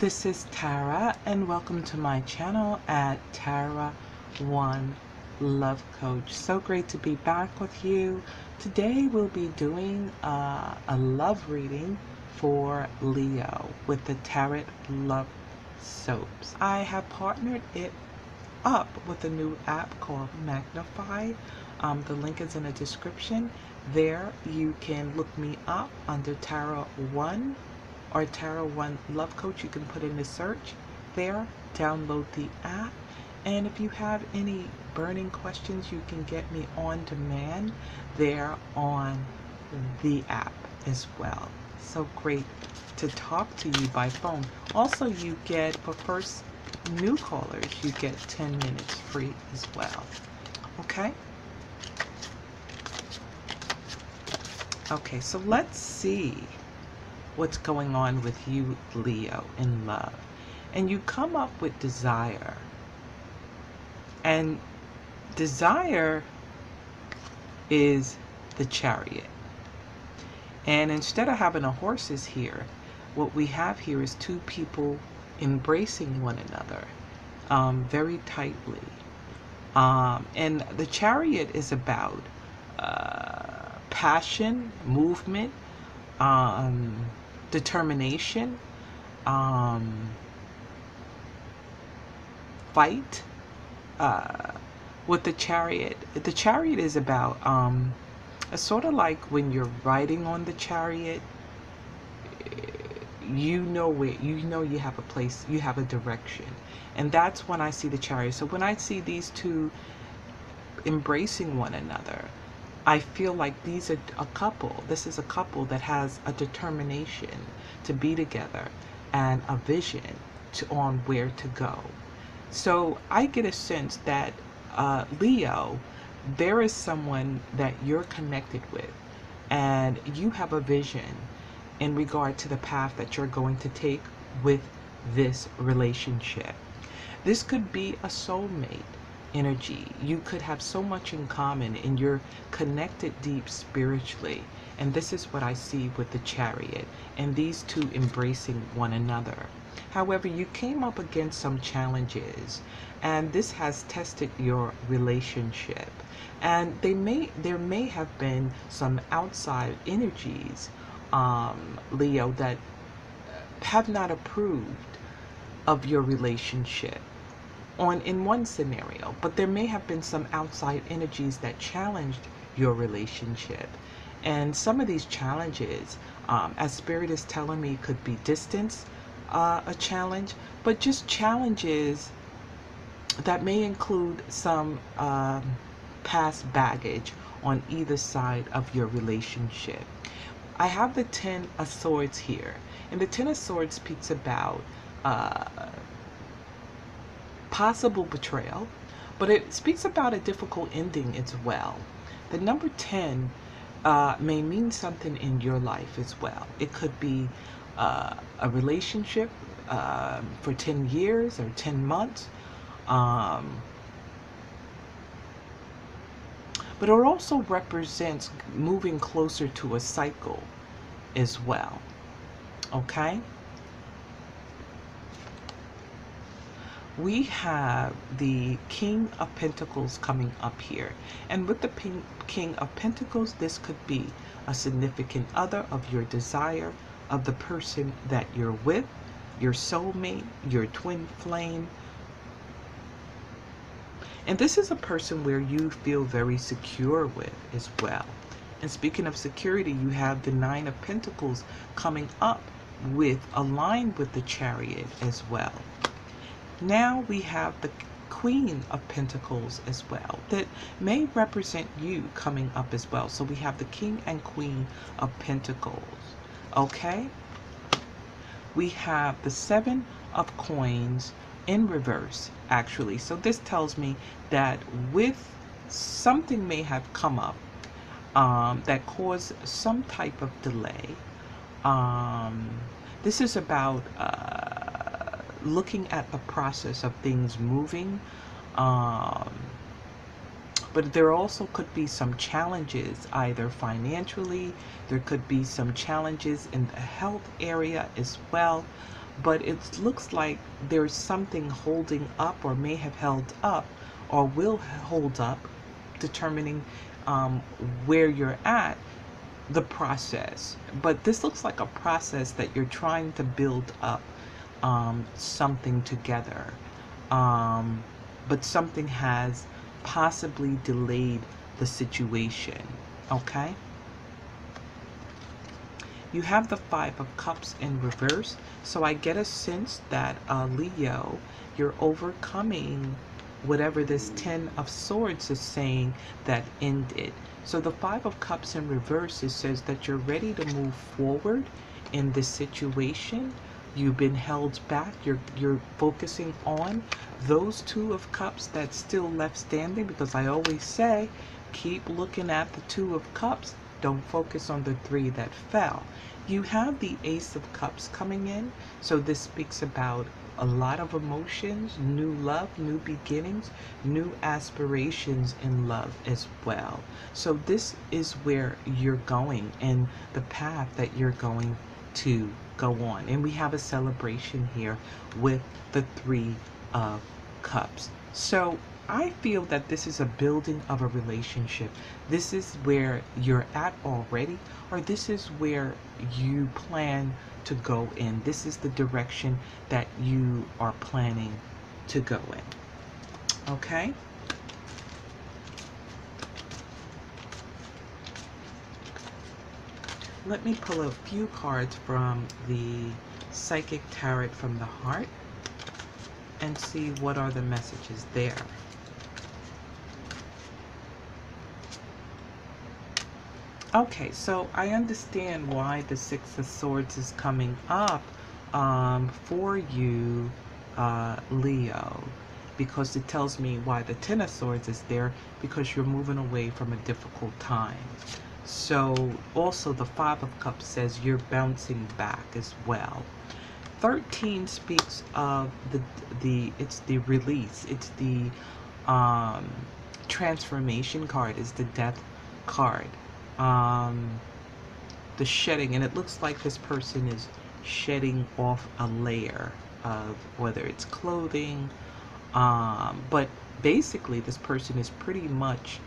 This is Tara, and welcome to my channel at Tara One Love Coach. So great to be back with you. Today we'll be doing a love reading for Leo with the Tarot Love Soaps. I have partnered it up with a new app called MAGNIFI. The link is in the description. There you can look me up under Tara One or Tara One Love Coach. You can put in the search there, download the app, and if you have any burning questions, you can get me on demand there on the app as well. So great to talk to you by phone. Also, you get, for first new callers, you get 10 minutes free as well. Okay? Okay, so let's see what's going on with you, Leo, in love. And you come up with desire. And desire is the Chariot. And instead of having a horses here, what we have here is two people embracing one another very tightly. And the Chariot is about passion, movement, determination, fight. With the Chariot is about it's sort of like when you're riding on the Chariot, you know you have a place, you have a direction, and that's when I see the Chariot. So when I see these two embracing one another, I feel like these are a couple. This is a couple that has a determination to be together and a vision on where to go. So I get a sense that Leo, there is someone that you're connected with, and you have a vision in regard to the path that you're going to take with this relationship. This could be a soulmate energy. You could have so much in common, and you're connected deep spiritually. And this is what I see with the Chariot and these two embracing one another. However, you came up against some challenges, and this has tested your relationship. And there may have been some outside energies, Leo, that have not approved of your relationship in one scenario, but there may have been some outside energies that challenged your relationship. And some of these challenges, as Spirit is telling me, could be distance, a challenge, but just challenges that may include some past baggage on either side of your relationship. I have the 10 of Swords here, and the 10 of Swords speaks about possible betrayal, but it speaks about a difficult ending as well. The number 10 may mean something in your life as well. It could be a relationship for 10 years or 10 months. But it also represents moving closer to a cycle as well. Okay? We have the King of Pentacles coming up here. And with the King of Pentacles, this could be a significant other of your desire, of the person that you're with, your soulmate, your twin flame. And this is a person where you feel very secure with as well. And speaking of security, you have the 9 of Pentacles coming up aligned with the Chariot as well. Now we have the Queen of Pentacles as well, that may represent you coming up as well. So we have the King and Queen of Pentacles. Okay? We have the 7 of Coins in reverse, actually. So this tells me that with something may have come up that caused some type of delay. This is about looking at the process of things moving, but there also could be some challenges, either financially, there could be some challenges in the health area as well. but it looks like there's something holding up, or may have held up, or will hold up, determining um, where you're at, the process. But this looks like a process that you're trying to build up something together. But something has possibly delayed the situation. Okay? You have the Five of Cups in reverse. So I get a sense that Leo, you're overcoming whatever this Ten of Swords is saying that ended. So the Five of Cups in reverse, it says that you're ready to move forward in this situation. You've been held back. You're focusing on those Two of Cups that's still left standing, because I always say, keep looking at the Two of Cups. Don't focus on the three that fell. You have the Ace of Cups coming in. So this speaks about a lot of emotions, new love, new beginnings, new aspirations in love as well. So this is where you're going, and the path that you're going to go on. And we have a celebration here with the Three of Cups. So I feel that this is a building of a relationship. This is where you're at already, or this is where you plan to go in. This is the direction that you are planning to go in. Okay? Let me pull a few cards from the Psychic Tarot from the Heart and see what are the messages there. Okay, so I understand why the Six of Swords is coming up for you, Leo, because it tells me why the Ten of Swords is there, because you're moving away from a difficult time. So also the Five of Cups says you're bouncing back as well. 13 speaks of it's the release, it's the transformation card, is the Death card. The shedding, and it looks like this person is shedding off a layer of, whether it's clothing, but basically this person is pretty much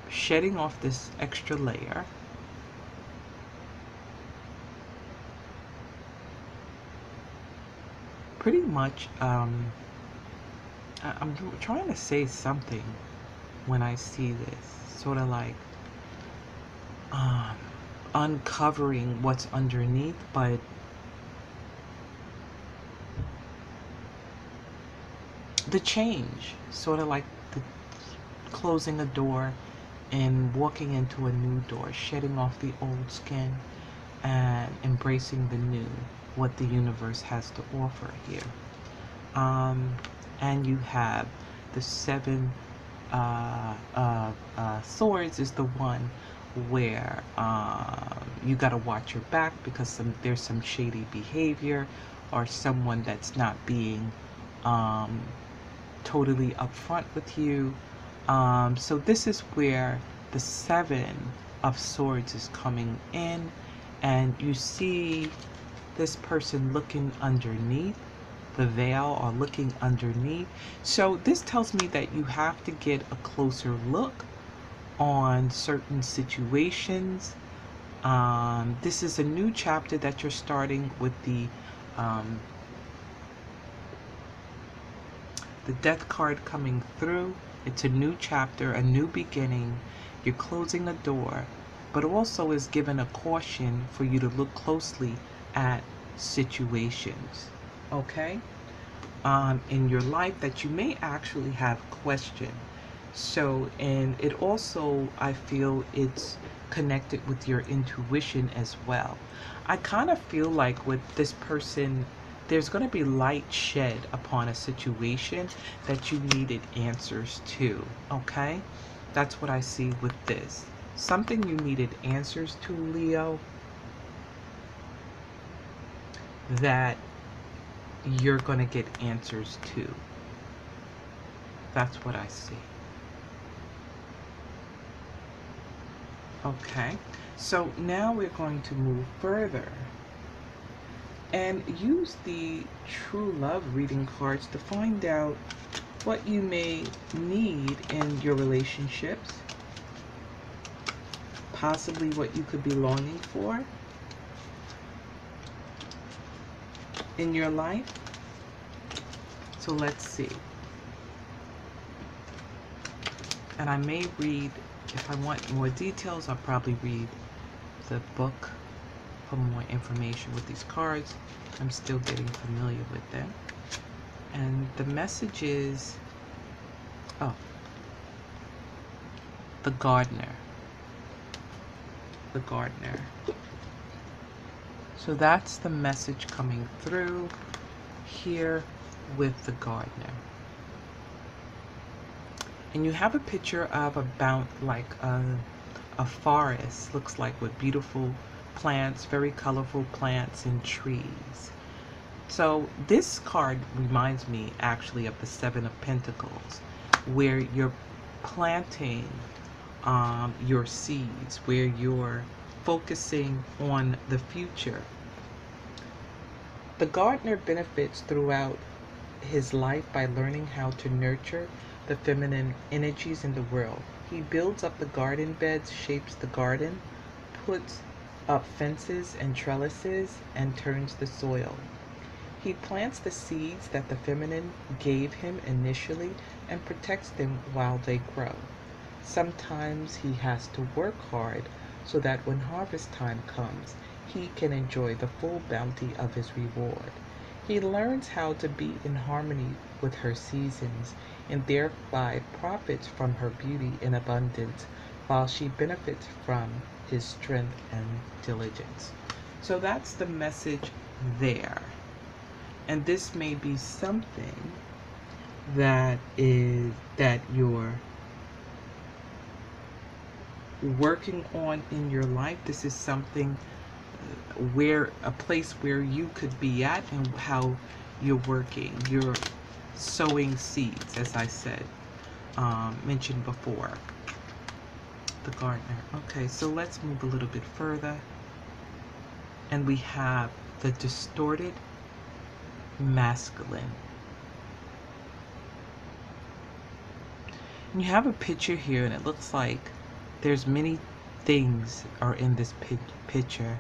shedding off this extra layer. Pretty much, I'm trying to say something when I see this, sort of like uncovering what's underneath, but the change, sort of like the closing a door and walking into a new door, shedding off the old skin and embracing the new, what the universe has to offer here. And you have the Seven Swords is the one where you got to watch your back, because there's some shady behavior, or someone that's not being totally upfront with you. So this is where the Seven of Swords is coming in, and you see this person looking underneath the veil, or looking underneath. So this tells me that you have to get a closer look on certain situations. This is a new chapter that you're starting with the Death card coming through. It's a new chapter, a new beginning. You're closing a door, but also is given a caution for you to look closely at situations, okay, in your life that you may actually have questioned. So, and it also, I feel it's connected with your intuition as well. I kind of feel like with this person, there's going to be light shed upon a situation that you needed answers to, okay? That's what I see with this. Something you needed answers to, Leo, that you're going to get answers to. That's what I see. Okay, so now we're going to move further and use the true love reading cards to find out what you may need in your relationships, possibly what you could be longing for in your life. So let's see. And I may read, if I want more details, I'll probably read the book for more information with these cards. I'm still getting familiar with them. And the message is, oh, the gardener. The gardener. So that's the message coming through here with the gardener. And you have a picture of a forest, looks like, with beautiful plants, very colorful plants and trees. So this card reminds me actually of the Seven of Pentacles, where you're planting your seeds, where you're focusing on the future. The gardener benefits throughout his life by learning how to nurture the feminine energies in the world. He builds up the garden beds, shapes the garden, puts up fences and trellises, and turns the soil. He plants the seeds that the feminine gave him initially and protects them while they grow. Sometimes he has to work hard so that when harvest time comes, he can enjoy the full bounty of his reward. He learns how to be in harmony with her seasons and thereby profits from her beauty in abundance, while she benefits from his strength and diligence. So that's the message there. And this may be something that you're working on in your life. This is something a place where you could be at, and how you're working. You're sowing seeds, as I said, mentioned before. The gardener. Okay, so let's move a little bit further. And we have the distorted masculine. And you have a picture here, and it looks like there's many things are in this picture.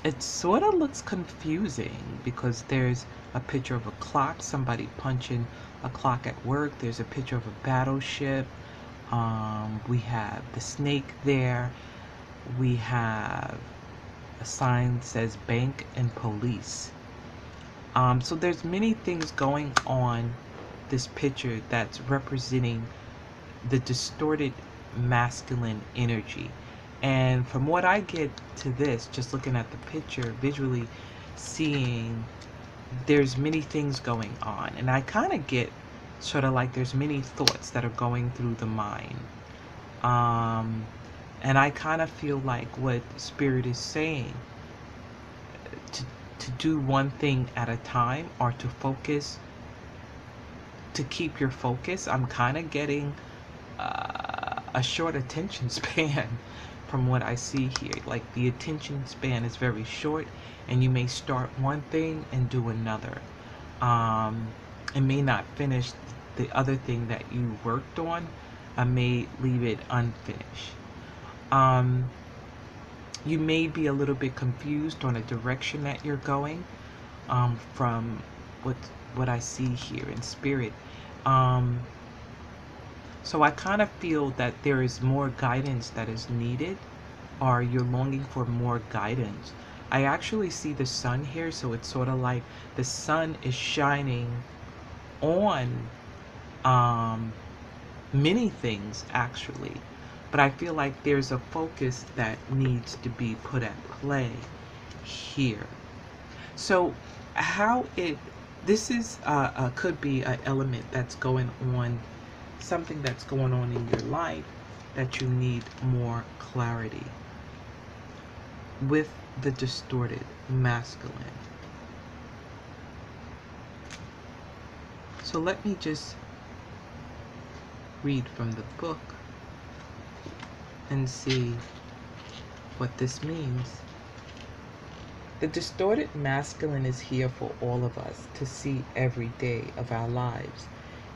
It sort of looks confusing because there's a picture of a clock, somebody punching a clock at work. There's a picture of a battleship. We have the snake there. We have a sign that says bank and police. So there's many things going on this picture that's representing the distorted masculine energy. And from what I get to this, just looking at the picture, visually seeing, there's many things going on. And I kind of get sort of like there's many thoughts that are going through the mind. And I kind of feel like what Spirit is saying, to do one thing at a time, or to focus, to keep your focus. I'm kind of getting a short attention span from what I see here. Like the attention span is very short, and you may start one thing and do another, and may not finish the other thing that you worked on. I may leave it unfinished. You may be a little bit confused on a direction that you're going, from what I see here in Spirit. So I kind of feel that there is more guidance that is needed, or you're longing for more guidance. I actually see the sun here, so it's sort of like the sun is shining on many things actually, but I feel like there's a focus that needs to be put at play here. So how this is could be an element that's going on, something that's going on in your life that you need more clarity with the distorted masculine. So let me just read from the book and see what this means. The distorted masculine is here for all of us to see every day of our lives.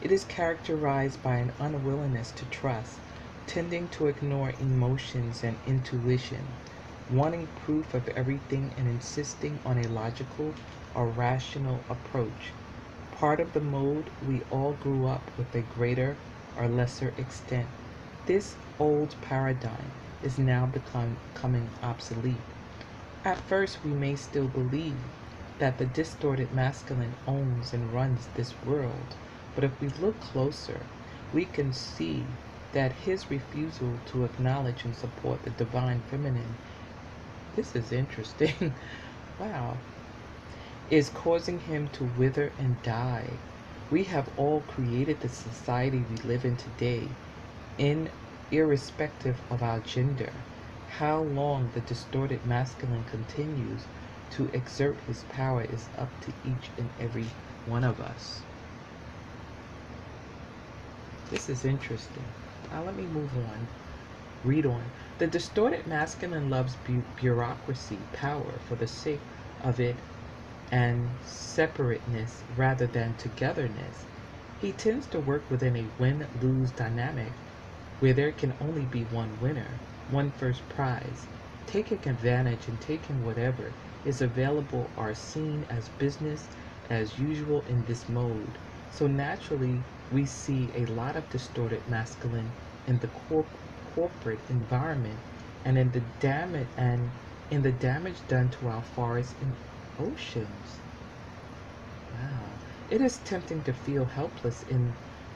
It is characterized by an unwillingness to trust, tending to ignore emotions and intuition, wanting proof of everything and insisting on a logical or rational approach. Part of the mode we all grew up with a greater or lesser extent. This old paradigm is now becoming obsolete. At first, we may still believe that the distorted masculine owns and runs this world, but if we look closer, we can see that his refusal to acknowledge and support the divine feminine, this is interesting, wow, is causing him to wither and die. We have all created the society we live in today, irrespective of our gender. How long the distorted masculine continues to exert his power is up to each and every one of us. This is interesting. Now let me move on. Read on. The distorted masculine loves bureaucracy, power for the sake of it, and separateness rather than togetherness. He tends to work within a win-lose dynamic where there can only be one winner, one first prize. Taking advantage and taking whatever is available are seen as business as usual in this mode. So naturally, we see a lot of distorted masculine in the corporate environment and in the damage done to our forests and oceans. Wow. It is tempting to feel helpless in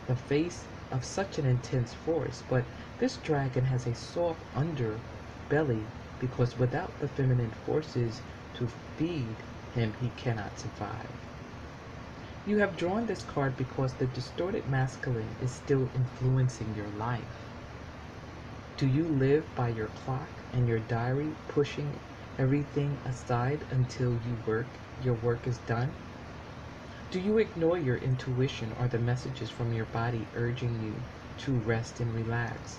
the face of such an intense force, but this dragon has a soft underbelly because without the feminine forces to feed him, he cannot survive. You have drawn this card because the distorted masculine is still influencing your life. Do you live by your clock and your diary, pushing everything aside until your work is done? Do you ignore your intuition or the messages from your body urging you to rest and relax?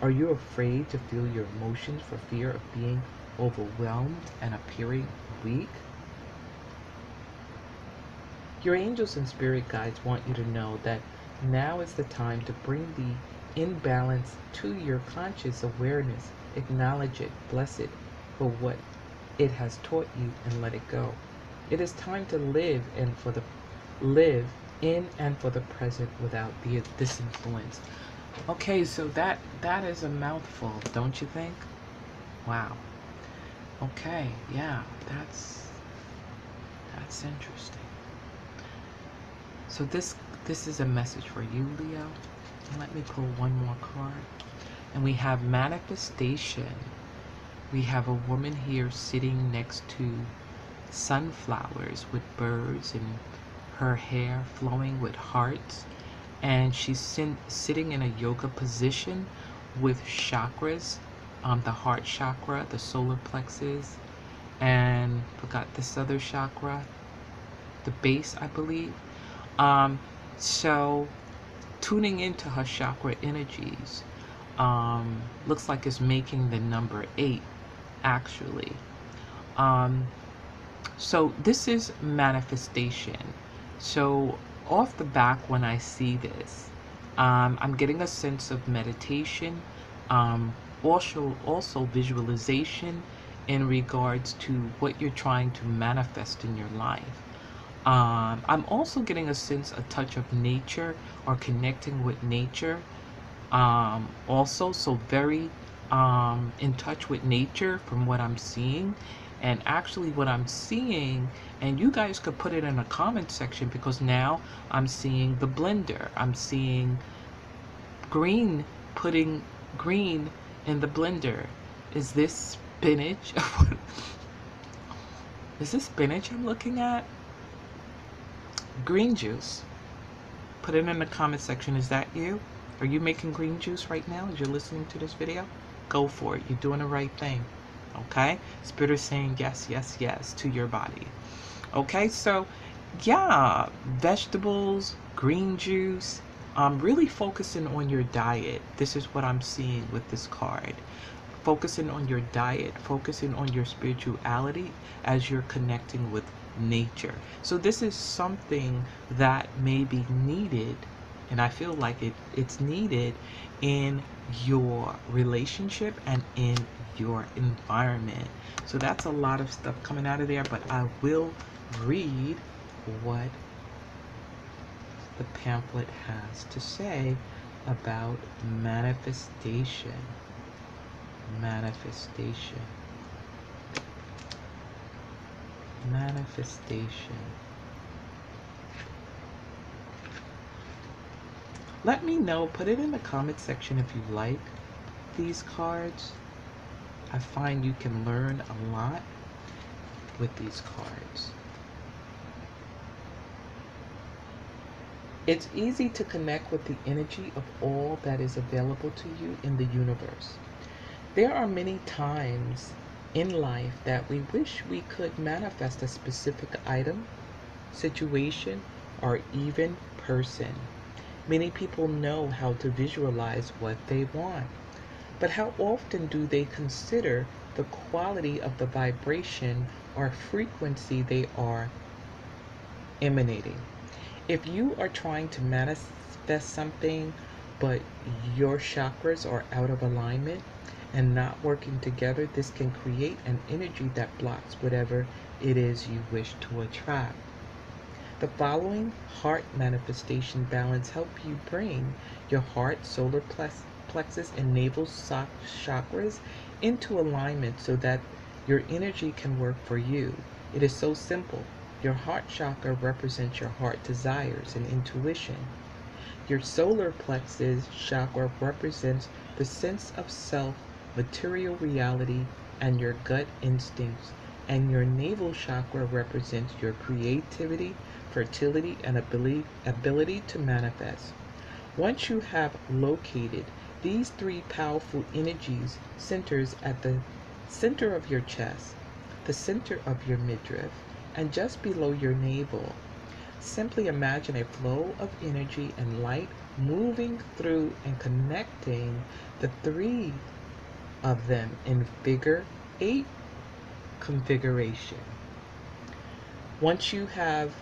Are you afraid to feel your emotions for fear of being overwhelmed and appearing weak? Your angels and spirit guides want you to know that now is the time to bring the imbalance to your conscious awareness. Acknowledge it, bless it for what it has taught you, and let it go. It is time to live in and for the present without this influence. Okay, so that is a mouthful, don't you think? Wow. Okay, yeah, that's interesting. So this is a message for you, Leo. And let me pull one more card. And we have manifestation. We have a woman here sitting next to sunflowers with birds and her hair flowing with hearts. And she's sitting in a yoga position with chakras, the heart chakra, the solar plexus, and forgot this other chakra, the base, I believe. So tuning into her chakra energies, looks like it's making the number 8 actually. So this is manifestation. So off the back when I see this, I'm getting a sense of meditation, also visualization in regards to what you're trying to manifest in your life. I'm also getting a touch of nature or connecting with nature. Also, so very in touch with nature from what I'm seeing. And actually what I'm seeing, and you guys could put it in a comment section, because now I'm seeing the blender. I'm seeing green, putting green in the blender. Is this spinach? Is this spinach I'm looking at? Green juice. Put it in the comment section. Is that you? Are you making green juice right now as you're listening to this video? Go for it. You're doing the right thing. Okay? Spirit is saying yes, yes, yes to your body. Okay? So, yeah. Vegetables, green juice. Really focusing on your diet. This is what I'm seeing with this card. Focusing on your diet, focusing on your spirituality as you're connecting with nature. So this is something that may be needed, and I feel like it's needed in your relationship and in your environment. So that's a lot of stuff coming out of there, but I will read what the pamphlet has to say about manifestation. Manifestation. Manifestation. Let me know, put it in the comment section if you like these cards. I find you can learn a lot with these cards. It's easy to connect with the energy of all that is available to you in the universe. There are many times in life that we wish we could manifest a specific item, situation, or even person. Many people know how to visualize what they want, but how often do they consider the quality of the vibration or frequency they are emanating? If you are trying to manifest something, but your chakras are out of alignment and not working together, this can create an energy that blocks whatever it is you wish to attract. The following heart manifestation balance help you bring your heart, solar plexus, and navel chakras into alignment so that your energy can work for you. It is so simple. Your heart chakra represents your heart desires and intuition. Your solar plexus chakra represents the sense of self, material reality, and your gut instincts. And your navel chakra represents your creativity, fertility, and ability to manifest. Once you have located these three powerful energies centers at the center of your chest, the center of your midriff, and just below your navel, simply imagine a flow of energy and light moving through and connecting the three of them in figure 8 configuration. Once you have,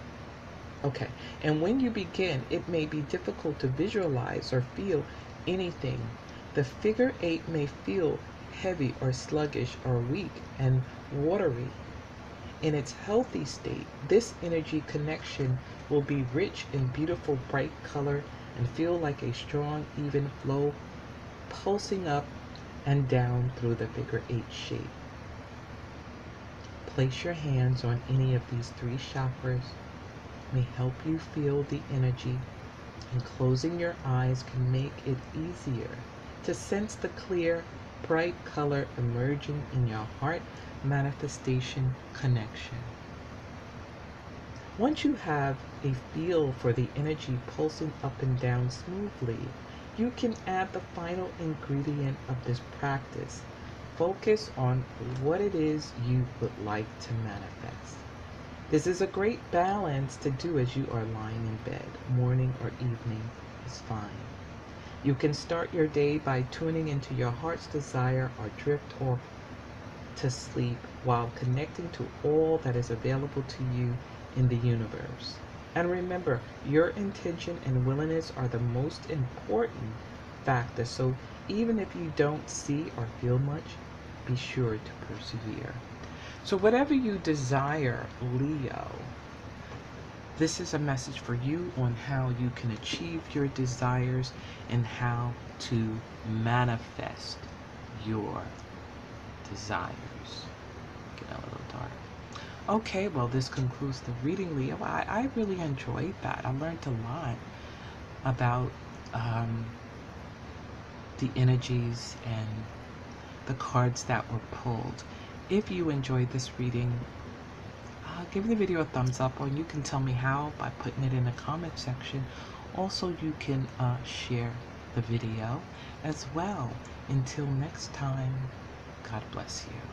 okay, and when you begin, it may be difficult to visualize or feel anything. The figure 8 may feel heavy or sluggish or weak and watery. In its healthy state, this energy connection will be rich in beautiful bright color and feel like a strong, even flow pulsing up and down through the figure 8 shape. Place your hands on any of these three chakras. May help you feel the energy, and closing your eyes can make it easier to sense the clear, bright color emerging in your heart manifestation connection. Once you have a feel for the energy pulsing up and down smoothly, you can add the final ingredient of this practice. Focus on what it is you would like to manifest. This is a great balance to do as you are lying in bed. Morning or evening is fine. You can start your day by tuning into your heart's desire or drift off to sleep while connecting to all that is available to you in the universe. And remember, your intention and willingness are the most important factor. So even if you don't see or feel much, be sure to persevere. So whatever you desire, Leo, this is a message for you on how you can achieve your desires and how to manifest your desires. Get a little dark. Okay, well, this concludes the reading, Leo. I really enjoyed that. I learned a lot about the energies and the cards that were pulled. If you enjoyed this reading, give the video a thumbs up, or you can tell me how by putting it in the comment section. Also, you can share the video as well. Until next time, God bless you.